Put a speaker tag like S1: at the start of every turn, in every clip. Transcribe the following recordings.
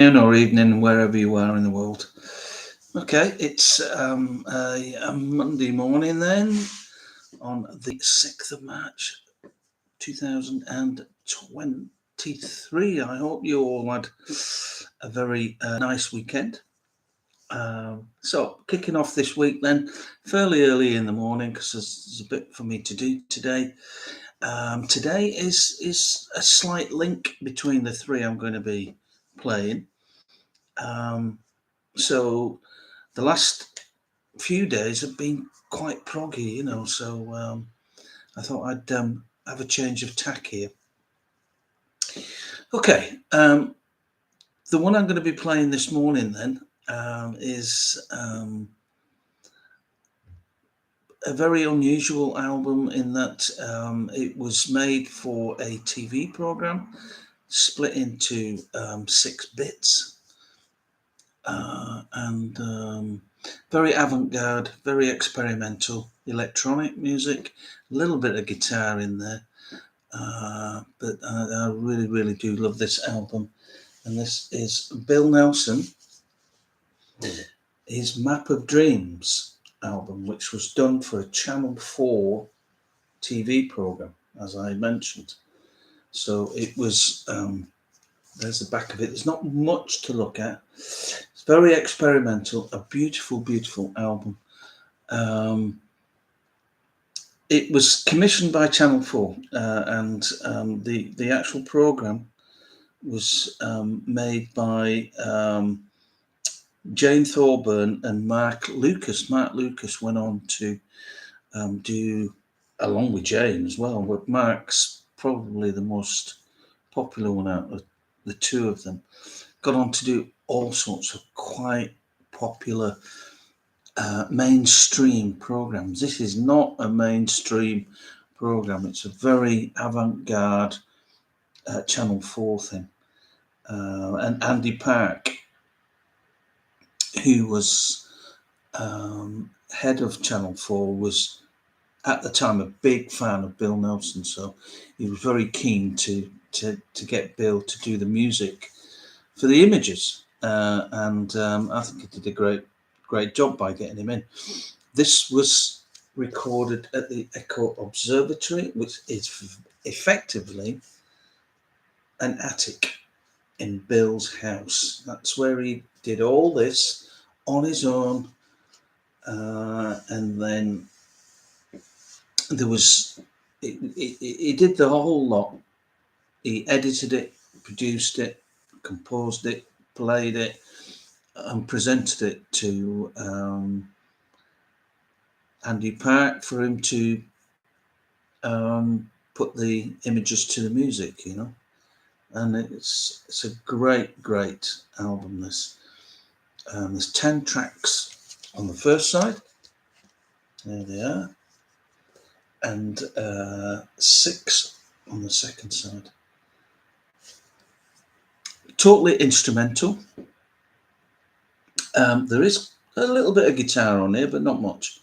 S1: Or evening, wherever you are in the world. Okay, it's a Monday morning then, on the 6th of March 2023. I hope you all had a very nice weekend. So, kicking off this week then, fairly early in the morning because there's a bit for me to do today. Today is a slight link between the three I'm going to be playing. Um, so the last few days have been quite proggy, so I thought I'd have a change of tack here. Okay, the one I'm going to be playing this morning then is a very unusual album in that it was made for a TV program, split into 6 bits. And very avant-garde, very experimental electronic music, a little bit of guitar in there, but I really, really do love this album. And this is Bill Nelson, his Map of Dreams album, which was done for a Channel 4 TV program, as I mentioned. So it was, there's the back of it. There's not much to look at. It's very experimental, a beautiful, beautiful album. It was commissioned by Channel 4, and the actual program was made by Jane Thorburn and Mark Lucas. Mark Lucas went on to do, along with Jane as well, but Mark's probably the most popular one out of the two of them. Got on to do all sorts of quite popular mainstream programs. This is not a mainstream program. It's a very avant-garde Channel 4 thing. And Andy Park, who was head of Channel 4, was at the time a big fan of Bill Nelson, so he was very keen to get Bill to do the music for the images, and I think he did a great job by getting him in. This was recorded at the Echo Observatory, which is effectively an attic in Bill's house. That's where he did all this on his own, and then there was he did the whole lot. He edited it, produced it, composed it, played it, and presented it to Andy Park for him to put the images to the music, and it's a great album. This there's 10 tracks on the first side. There they are, and 6 on the second side. Totally instrumental. There is a little bit of guitar on here, but not much.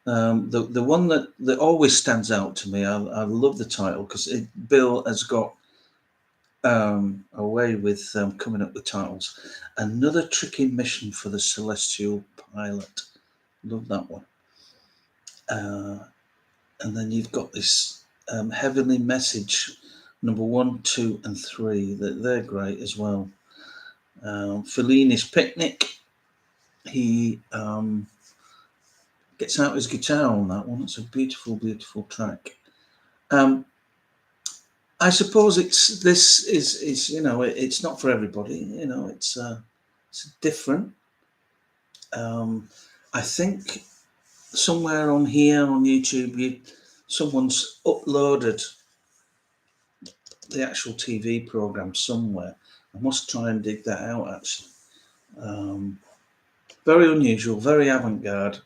S1: The one that always stands out to me, I love the title because Bill has got a way with coming up with titles. Another Tricky Mission for the Celestial Pilot. Love that one. And then you've got this Heavenly Message, number 1, 2, and 3. They're great as well. Fellini's Picnic. He gets out his guitar on that one. It's a beautiful, beautiful track. I suppose it's it's not for everybody. It's different. I think somewhere on here on YouTube, someone's uploaded the actual TV program somewhere. I must try and dig that out actually. Very unusual, very avant-garde.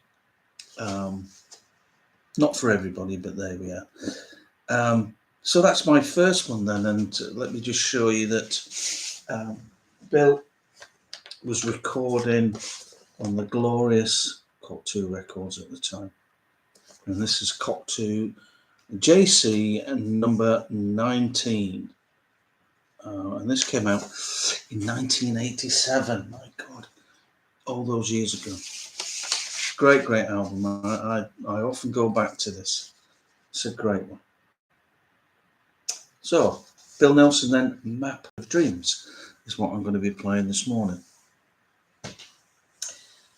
S1: Not for everybody, but there we are. So that's my first one then, and let me just show you that Bill was recording on the glorious Cocteau Records at the time. And this is Cocteau JC number 19. And this came out in 1987. My God, all those years ago. Great, great album. I often go back to this. It's a great one. So, Bill Nelson, then Map of Dreams is what I'm going to be playing this morning.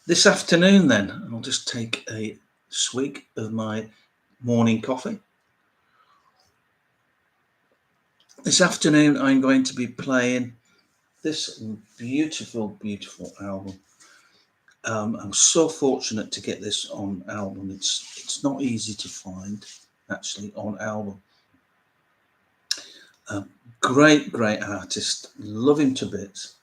S1: This afternoon, then, I'll just take a swig of my morning coffee. This afternoon, I'm going to be playing this beautiful, beautiful album. I'm so fortunate to get this on album. It's not easy to find, actually, on album. Great, great artist. Love him to bits.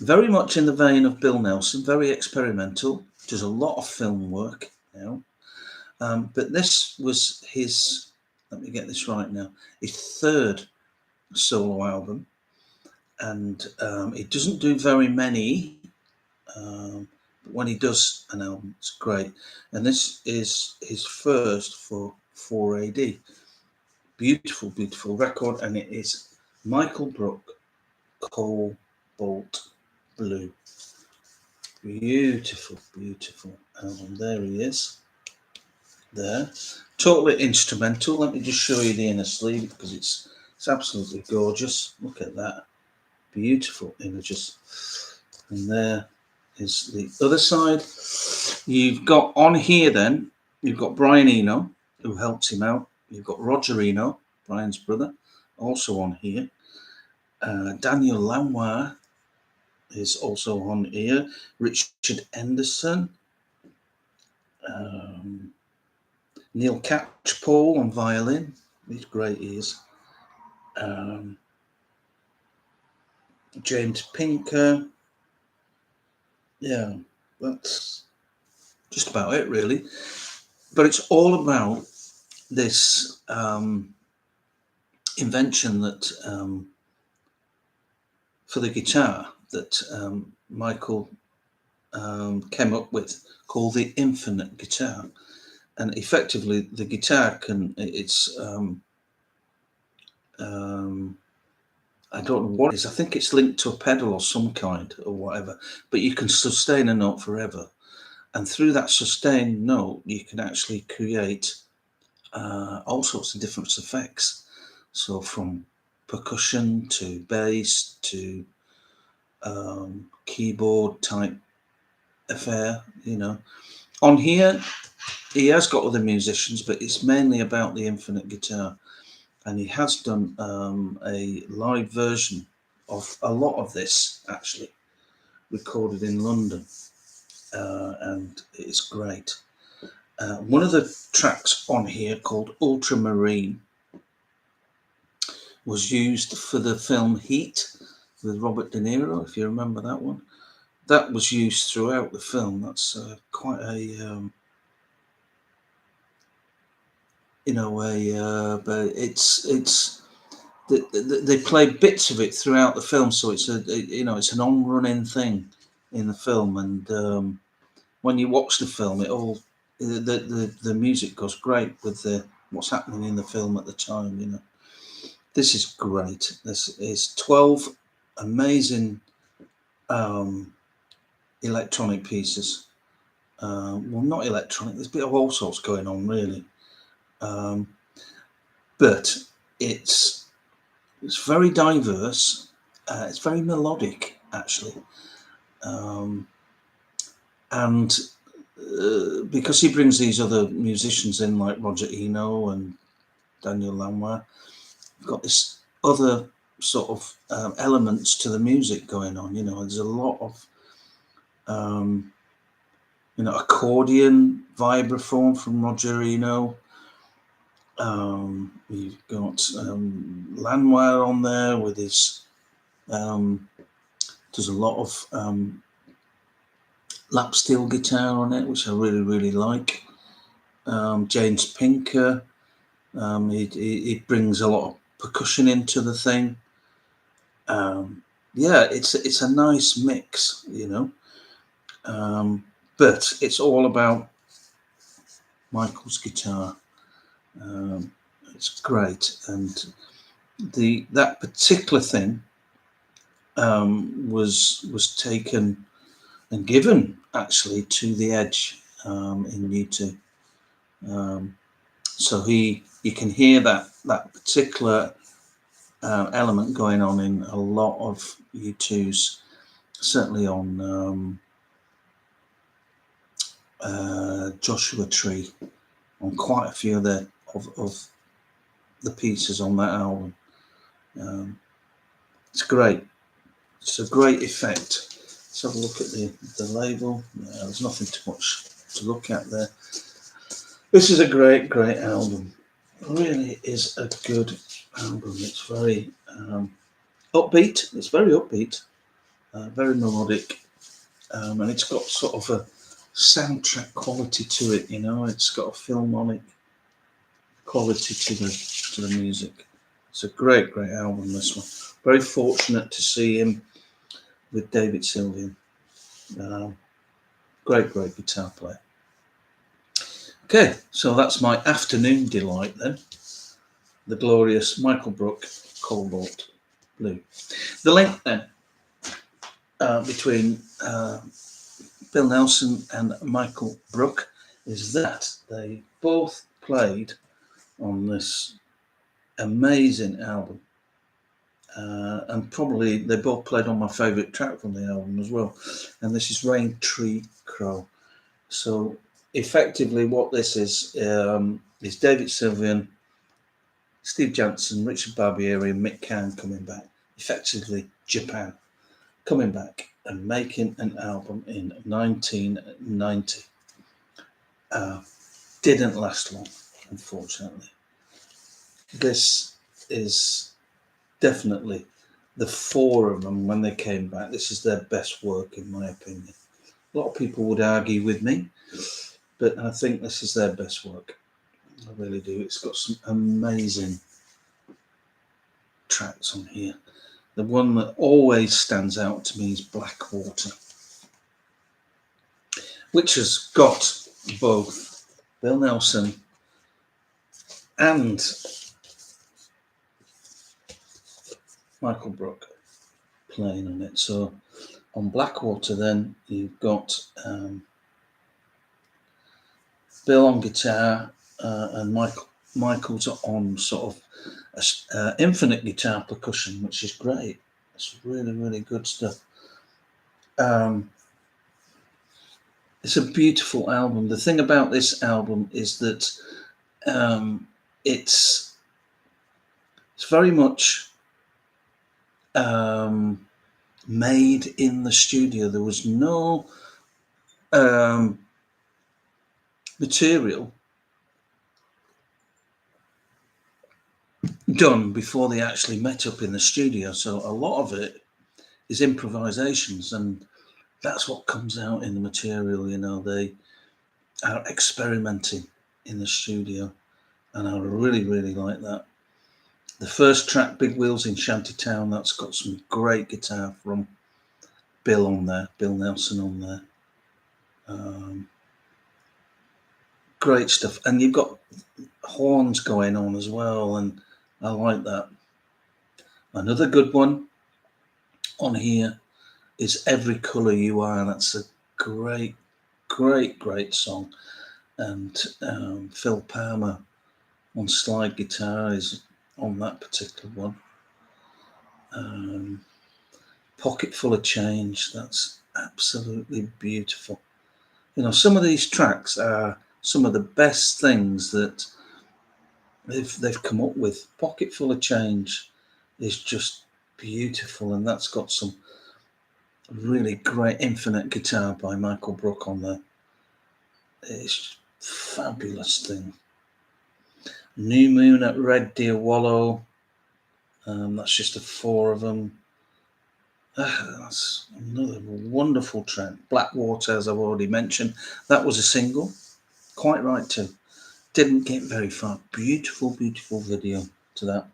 S1: Very much in the vein of Bill Nelson. Very experimental. Does a lot of film work now. But this was his, let me get this right now, his third solo album. And he doesn't do very many. But when he does an album, it's great. And this is his first for 4AD. Beautiful, beautiful record. And it is Michael Brooke, Cobalt Blue. Beautiful, beautiful album. There he is. There. Totally instrumental. Let me just show you the inner sleeve because it's absolutely gorgeous. Look at that. Beautiful images. And there is the other side. You've got on here then, you've got Brian Eno, who helps him out. You've got Roger Eno, Brian's brother, also on here. Daniel Lanois is also on here. Richard Henderson. Neil Catchpole on violin. He's great, he is. James Pinker. Yeah, that's just about it, really. But it's all about this invention that for the guitar that Michael came up with, called the infinite guitar. And effectively, the guitar I don't know what it is. I think it's linked to a pedal or some kind or whatever, but you can sustain a note forever. And through that sustained note, you can actually create all sorts of different effects. So from percussion to bass to keyboard type affair, On here, he has got other musicians, but it's mainly about the infinite guitar. And he has done a live version of a lot of this, actually, recorded in London. And it's great. One of the tracks on here, called Ultramarine, was used for the film Heat with Robert De Niro, if you remember that one. That was used throughout the film. That's quite a... but it's they play bits of it throughout the film, so it's it's an on-running thing in the film, and when you watch the film, it all the music goes great with what's happening in the film at the time. This is great. This is 12 amazing electronic pieces. Well, not electronic. There's a bit of all sorts going on, really. But it's very diverse. It's very melodic, actually. And because he brings these other musicians in, like Roger Eno and Daniel Lanois, you've got this other sort of elements to the music going on. There's a lot of accordion, vibraphone from Roger Eno. You've got Lanois on there with his there's a lot of lap steel guitar on it, which I really, really like. James Pinker, he brings a lot of percussion into the thing. It's a nice mix, but it's all about Michael's guitar. It's great, and that particular thing was taken and given actually to the Edge in U2. So you can hear that particular element going on in a lot of U2's, certainly on Joshua Tree, on quite a few of of the pieces on that album. It's great. It's a great effect. Let's have a look at the label. There's nothing too much to look at there. This is a great album. It really is a good album. It's very upbeat. It's very upbeat, very melodic, and it's got sort of a soundtrack quality to it. You know, it's got a filmonic quality to the music. It's a great album. This one. Very fortunate to see him with David Sylvian. Great guitar player. Okay, so that's my afternoon delight then. The glorious Michael Brooke Cobalt Blue. The link then between Bill Nelson and Michael Brooke is that they both played on this amazing album. And probably they both played on my favourite track from the album as well. And this is Rain Tree Crow. So effectively what this is David Sylvian, Steve Jansen, Richard Barbieri and Mick Cairn coming back. Effectively Japan coming back and making an album in 1990. Didn't last long, unfortunately. This is definitely the four of them when they came back. This is their best work, in my opinion. A lot of people would argue with me, but I think this is their best work. I really do. It's got some amazing tracks on here. The one that always stands out to me is Blackwater, which has got both Bill Nelson and Michael Brooke playing on it. So on Blackwater then you've got Bill on guitar and Michael's on sort of infinite guitar percussion, which is great. It's really good stuff. It's a beautiful album. The thing about this album is that it's very much made in the studio. There was no material done before they actually met up in the studio. So a lot of it is improvisations, and that's what comes out in the material. You know, they are experimenting in the studio, and I really like that. The first track, Big Wheels in Shantytown, that's got some great guitar from Bill on there, Bill Nelson on there. Great stuff. And you've got horns going on as well, and I like that. Another good one on here is Every Colour You Are. That's a great song. And Phil Palmer on slide guitar is on that particular one. Pocket Full of Change, that's absolutely beautiful. You know, some of these tracks are some of the best things that they've come up with. Pocket Full of Change is just beautiful, and that's got some really great infinite guitar by Michael Brooke on there. It's a fabulous thing. New Moon at Red Deer Wallow, that's just the four of them. That's another wonderful track. Blackwater, as I've already mentioned, that was a single. Quite right too. Didn't get very far. Beautiful video to that,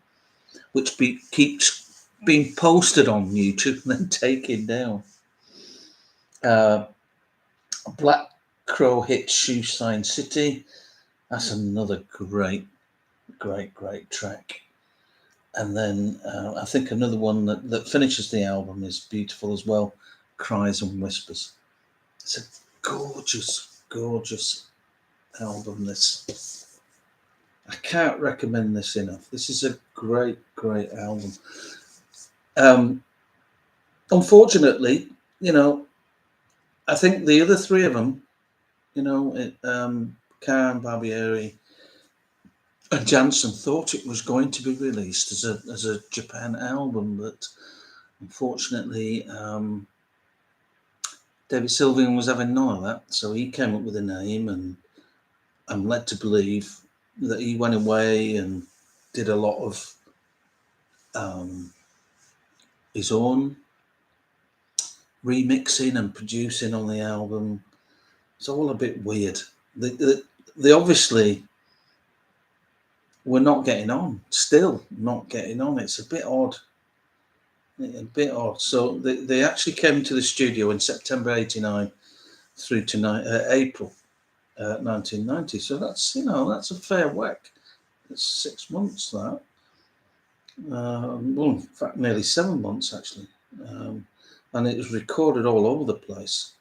S1: which keeps being posted on YouTube and then taken down. Black Crow hit Shoeshine City. That's another great track. And then I think another one that finishes the album is beautiful as well, Cries and Whispers. It's a gorgeous, gorgeous album. This, I can't recommend this enough. This is a great, great album. Um, Unfortunately, you know, I think the other three of them, Khan, Barbieri, and Jansen thought it was going to be released as a Japan album, but unfortunately, David Sylvian was having none of that, so he came up with a name, and I'm led to believe that he went away and did a lot of um, his own remixing and producing on the album. It's all a bit weird. They obviously were not getting on, still not getting on. It's a bit odd. A bit odd. So they actually came to the studio in September '89 through to April 1990. So that's a fair whack. It's 6 months that. Well, in fact, nearly 7 months actually. And it was recorded all over the place.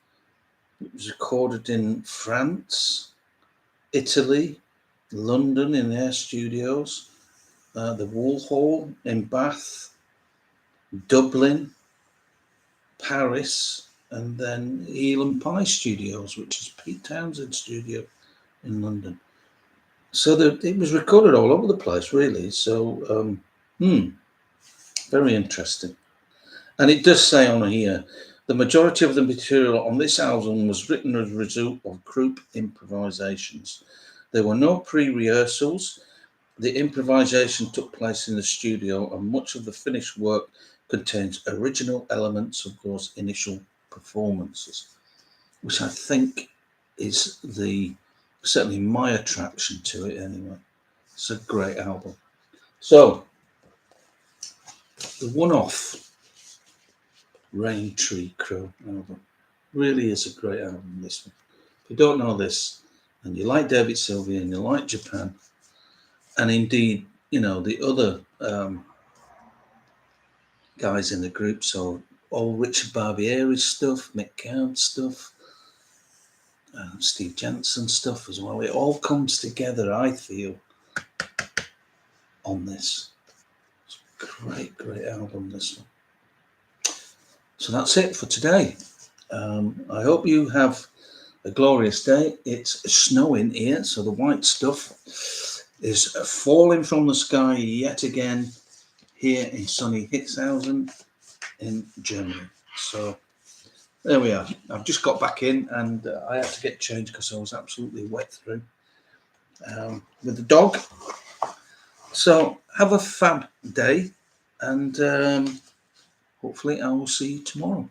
S1: It was recorded in France, Italy, London in their studios, the Wool Hall in Bath, Dublin, Paris, and then Eel and Pie Studios, which is Pete Townsend's studio in London. So it was recorded all over the place, really. So, very interesting. And it does say on here, the majority of the material on this album was written as a result of group improvisations. There were no pre-rehearsals. The improvisation took place in the studio, and much of the finished work contains original elements of those initial performances, which I think is certainly my attraction to it anyway. It's a great album. So, the one-off Rain Tree Crow album really is a great album, this one. If you don't know this, and you like David Sylvia and you like Japan, and indeed, the other guys in the group, so all Richard Barbieri stuff, Mick Card stuff, Steve Jansen stuff as well. It all comes together, I feel, on this. It's a great, great album, this one. So that's it for today. I hope you have a glorious day. It's snowing here, so the white stuff is falling from the sky yet again here in sunny Hitzhausen in Germany. So there we are. I've just got back in and I had to get changed because I was absolutely wet through with the dog. So have a fab day, and hopefully I will see you tomorrow.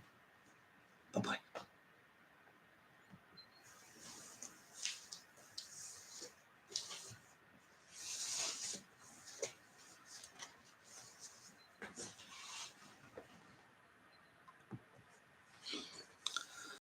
S1: Bye-bye.